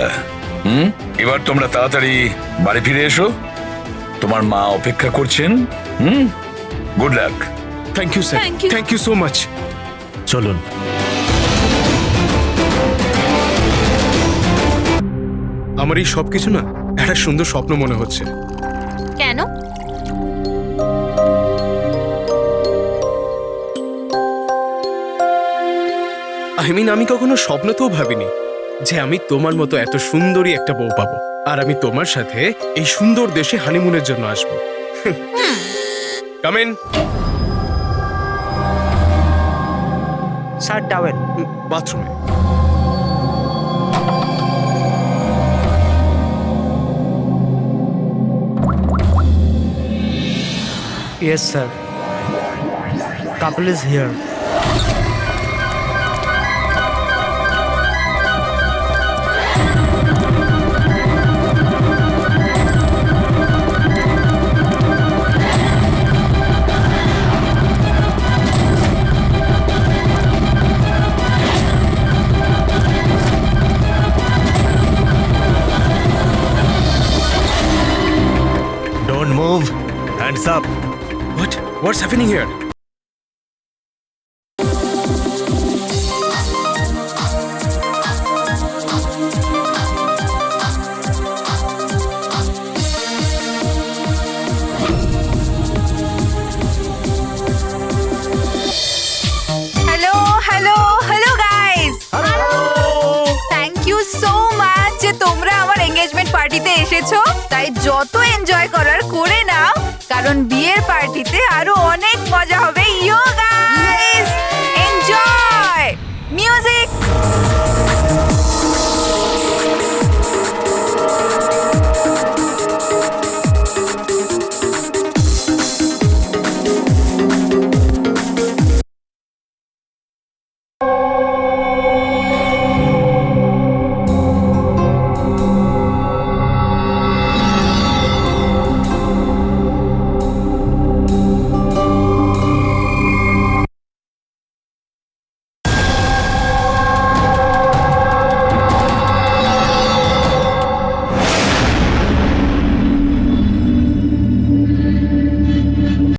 S1: এবার তোমরা তাড়াতাড়ি বাড়ি ফিরে এসো, তোমার মা অপেক্ষা করছেন। Good luck.
S10: Thank you sir, thank you so much.
S8: চলুন।
S10: আমার এই সবকিছু না একটা সুন্দর স্বপ্ন মনে হচ্ছে।
S7: কেন?
S10: আমি কখনো স্বপ্নতেও ভাবিনি যে আমি তোমার মতো এত সুন্দরী একটা বউ পাবো, আর আমি তোমার সাথে এই সুন্দর দেশে হানিমুনের জন্য আসবো। Come in.
S15: Sir towel.
S10: বাথরুমে।
S15: Yes sir, couple is here.
S8: Don't move, hands up.
S10: What? What's happening here?
S3: Hello hello hello guys, thank you so much যে তোমরা আমার এঙ্গেজমেন্ট পার্টিতে এসেছো। তাই যত এনজয় করার করে নাও, কারণ বিয়ের পার্টিতে আরো অনেক মজা হবে।